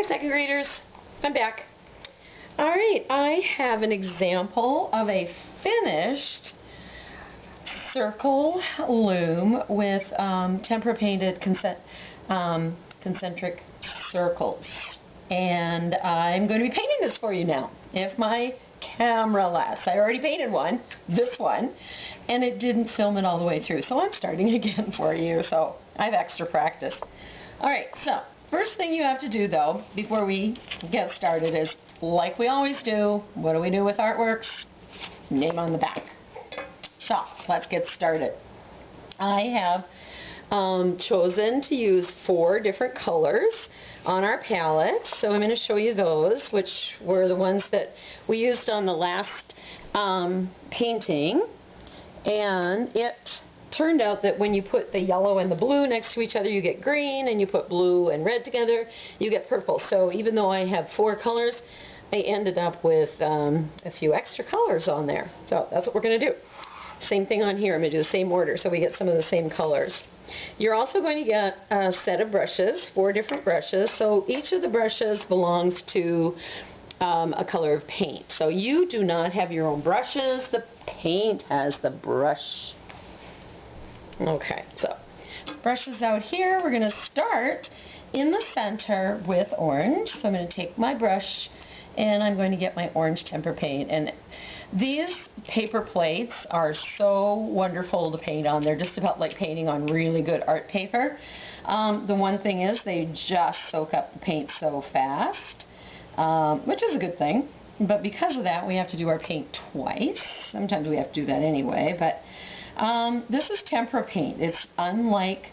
Hi, second graders. I'm back. Alright, I have an example of a finished circle loom with tempera painted concentric circles. And I'm going to be painting this for you now, if my camera lasts. I already painted one, this one, and it didn't film it all the way through, so I'm starting again for you, so I have extra practice. Alright, so first thing you have to do, though, before we get started is, like we always do, what do we do with artworks? Name on the back. So, let's get started. I have chosen to use 4 different colors on our palette, so I'm going to show you those, which were the ones that we used on the last painting. And it turned out that when you put the yellow and the blue next to each other, you get green, and you put blue and red together, you get purple. So even though I have 4 colors, I ended up with a few extra colors on there. So that's what we're going to do. Same thing on here. I'm going to do the same order so we get some of the same colors. You're also going to get a set of brushes, 4 different brushes. So each of the brushes belongs to a color of paint. So you do not have your own brushes. The paint has the brush. Okay, so brushes out here. We're going to start in the center with orange. So I'm going to take my brush and I'm going to get my orange tempera paint. And these paper plates are so wonderful to paint on. They're just about like painting on really good art paper. The one thing is they just soak up the paint so fast, which is a good thing. But because of that, we have to do our paint twice. Sometimes we have to do that anyway. But this is tempera paint. It's unlike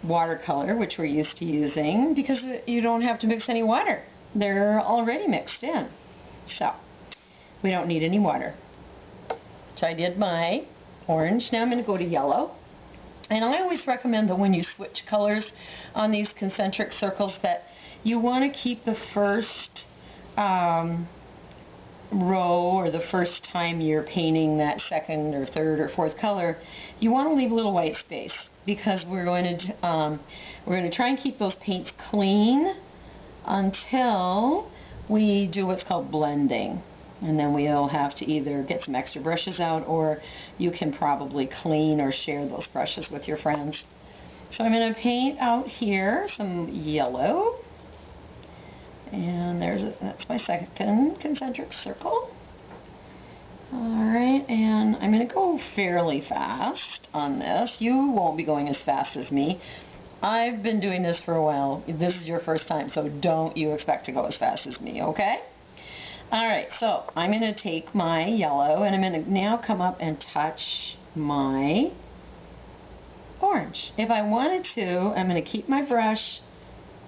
watercolor, which we're used to using, because you don't have to mix any water. They're already mixed in. So we don't need any water. So I did my orange. Now I'm going to go to yellow. And I always recommend that when you switch colors on these concentric circles that you want to keep the first row, or the first time you're painting that second or third or fourth color, you want to leave a little white space, because we're going to try and keep those paints clean until we do what's called blending. And then we'll have to either get some extra brushes out, or you can probably clean or share those brushes with your friends. So I'm going to paint out here some yellow. And that's my second concentric circle. Alright, and I'm going to go fairly fast on this. You won't be going as fast as me. I've been doing this for a while. This is your first time, so don't you expect to go as fast as me, okay? Alright, so I'm going to take my yellow, and I'm going to now come up and touch my orange. If I wanted to, I'm going to keep my brush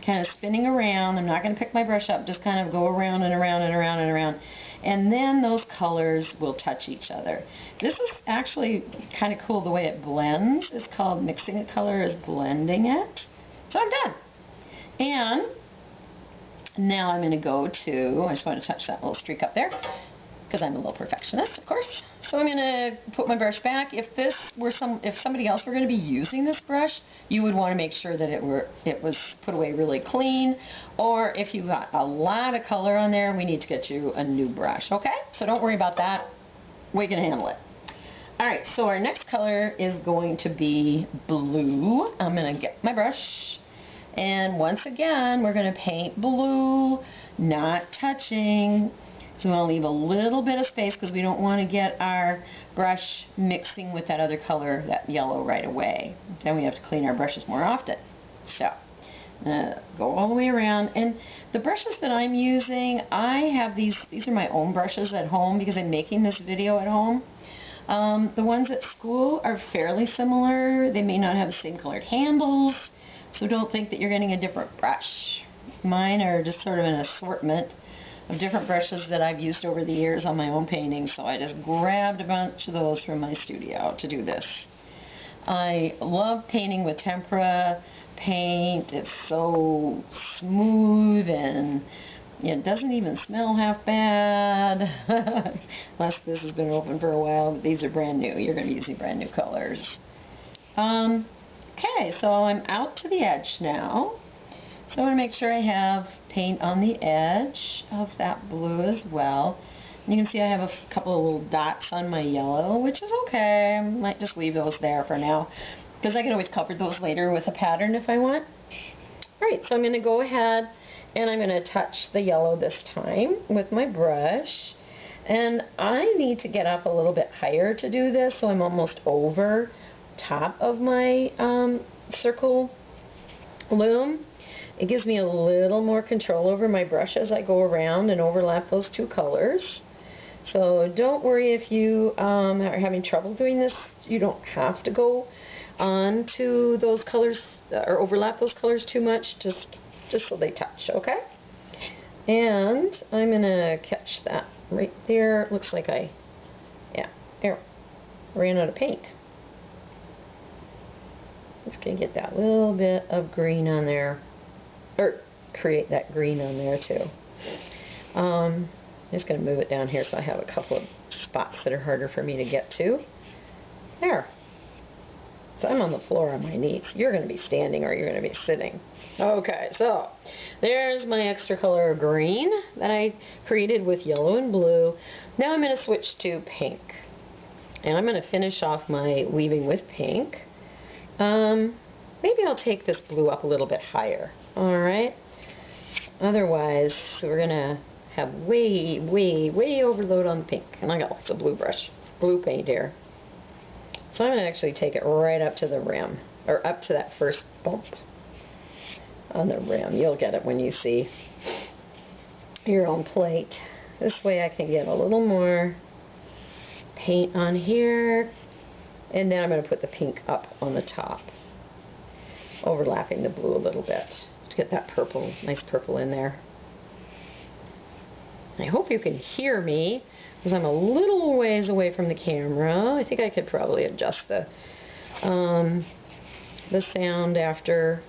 kind of spinning around. I'm not going to pick my brush up, just kind of go around and around and around and around. And then those colors will touch each other. This is actually kind of cool the way it blends. It's called mixing a color as blending it. So I'm done. And now I'm going to go to, I just want to touch that little streak up there, because I'm a little perfectionist, of course. So I'm going to put my brush back. If somebody else were going to be using this brush, you would want to make sure that it was put away really clean. Or if you got a lot of color on there, we need to get you a new brush, okay? So don't worry about that. We can handle it. Alright, so our next color is going to be blue. I'm going to get my brush. And once again, we're going to paint blue, not touching. So we'll leave a little bit of space, because we don't want to get our brush mixing with that other color, that yellow, right away. Then we have to clean our brushes more often. So go all the way around. And the brushes that I'm using, I have these are my own brushes at home, because I'm making this video at home. The ones at school are fairly similar. They may not have the same colored handles, so don't think that you're getting a different brush. Mine are just sort of an assortment of different brushes that I've used over the years on my own paintings, so I just grabbed a bunch of those from my studio to do this. I love painting with tempera paint. It's so smooth, and it doesn't even smell half bad. Unless this has been open for a while, but these are brand new. You're going to be using brand new colors. Okay, so I'm out to the edge now. So I want to make sure I have paint on the edge of that blue as well. And you can see I have a couple of little dots on my yellow, which is okay. I might just leave those there for now, because I can always cover those later with a pattern if I want. Alright, so I'm going to go ahead and I'm going to touch the yellow this time with my brush. And I need to get up a little bit higher to do this, so I'm almost over top of my circle loom. It gives me a little more control over my brush as I go around and overlap those two colors. So don't worry if you are having trouble doing this. You don't have to go on to those colors or overlap those colors too much, just so they touch, okay? And I'm going to catch that right there. Looks like there, ran out of paint. Just going to get that little bit of green on there, or create that green on there too. I'm just going to move it down here so I have a couple of spots that are harder for me to get to. There. So I'm on the floor on my knees. You're going to be standing or you're going to be sitting. Okay, so there's my extra color of green that I created with yellow and blue. Now I'm going to switch to pink. And I'm going to finish off my weaving with pink. Maybe I'll take this blue up a little bit higher. Alright? Otherwise, we're going to have way overload on the pink. And I got lots of blue paint here. So I'm going to actually take it right up to the rim, or up to that first bump on the rim. You'll get it when you see your own plate. This way I can get a little more paint on here, and then I'm going to put the pink up on the top, overlapping the blue a little bit to get that purple, nice purple in there. I hope you can hear me, because I'm a little ways away from the camera. I think I could probably adjust the sound after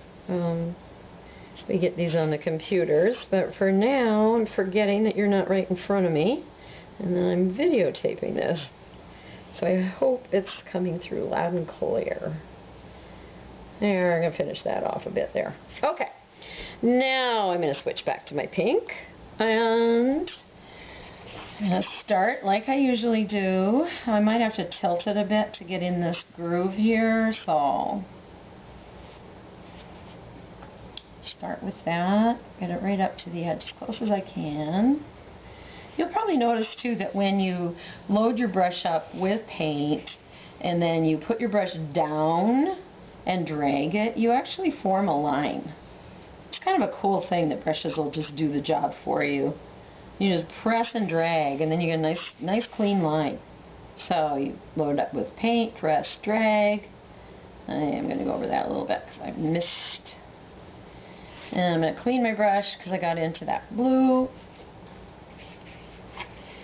we get these on the computers. But for now, I'm forgetting that you're not right in front of me, and then I'm videotaping this. So I hope it's coming through loud and clear. There, I'm going to finish that off a bit there. Okay, now I'm going to switch back to my pink, and I'm going to start like I usually do. I might have to tilt it a bit to get in this groove here, so start with that. Get it right up to the edge as close as I can. You'll probably notice too that when you load your brush up with paint and then you put your brush down and drag it, you actually form a line. It's kind of a cool thing that brushes will just do the job for you. You just press and drag, and then you get a nice clean line. So you load it up with paint, press, drag. I am going to go over that a little bit because I missed. And I'm going to clean my brush because I got into that blue.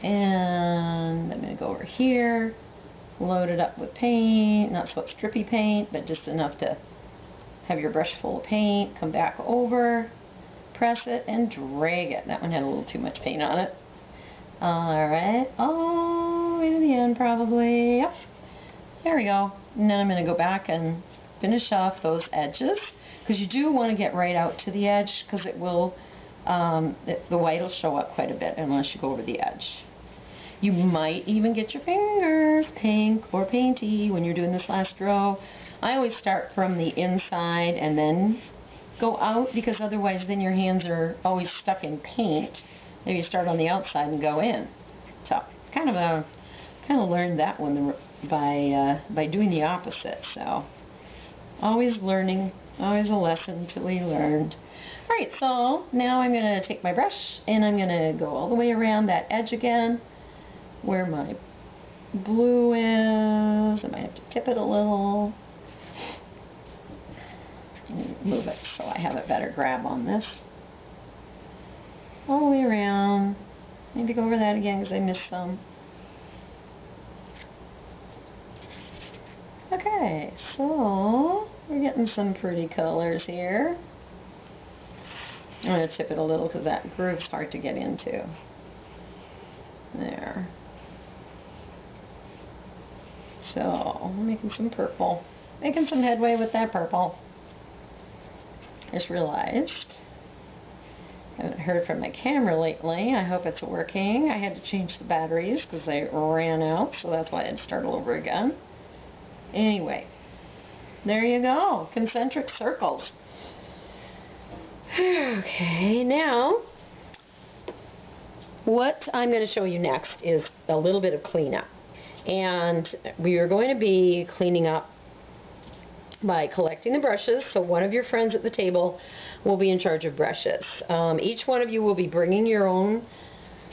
And I'm going to go over here, load it up with paint, not so much drippy paint, but just enough to have your brush full of paint. Come back over, press it, and drag it. That one had a little too much paint on it. Alright, all the way to the end probably. Yep, there we go. And then I'm going to go back and finish off those edges, because you do want to get right out to the edge, because it will, the white will show up quite a bit unless you go over the edge. You might even get your fingers pink or painty when you're doing this last row. I always start from the inside and then go out, because otherwise then your hands are always stuck in paint. Maybe you start on the outside and go in. So kind of learned that one by doing the opposite. So always learning, always a lesson to be learned. Alright, so now I'm going to take my brush and I'm going to go all the way around that edge again where my blue is. I might have to tip it a little. Move it so I have a better grab on this. All the way around. Maybe go over that again because I missed some. Okay, so we're getting some pretty colors here. I'm going to tip it a little because that groove's hard to get into. There. So, I'm making some purple. Making some headway with that purple. Just realized Haven't heard from my camera lately. I hope it's working. I had to change the batteries because they ran out, so that's why I had to start all over again. Anyway, there you go. Concentric circles. Okay, now what I'm going to show you next is a little bit of cleanup. And we are going to be cleaning up by collecting the brushes. So one of your friends at the table will be in charge of brushes. Each one of you will be bringing your own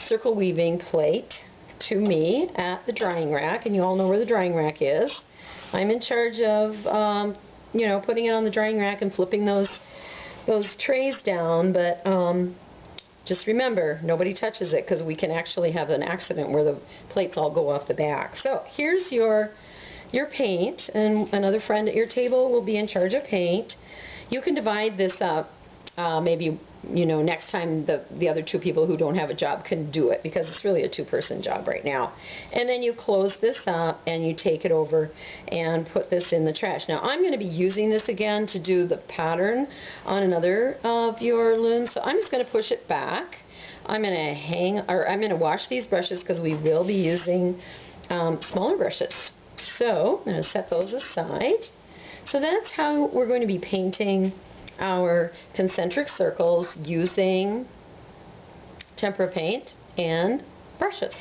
circle weaving plate to me at the drying rack, and you all know where the drying rack is. I'm in charge of putting it on the drying rack and flipping those trays down, but just remember, nobody touches it because we can actually have an accident where the plates all go off the back. So here's your paint, and another friend at your table will be in charge of paint. You can divide this up. Maybe next time the other two people who don't have a job can do it, because it's really a two-person job right now. And then you close this up and you take it over and put this in the trash. Now I'm going to be using this again to do the pattern on another of your looms, so I'm just going to push it back. I'm going to wash these brushes because we will be using smaller brushes. So I'm going to set those aside. So that's how we're going to be painting our concentric circles using tempera paint and brushes.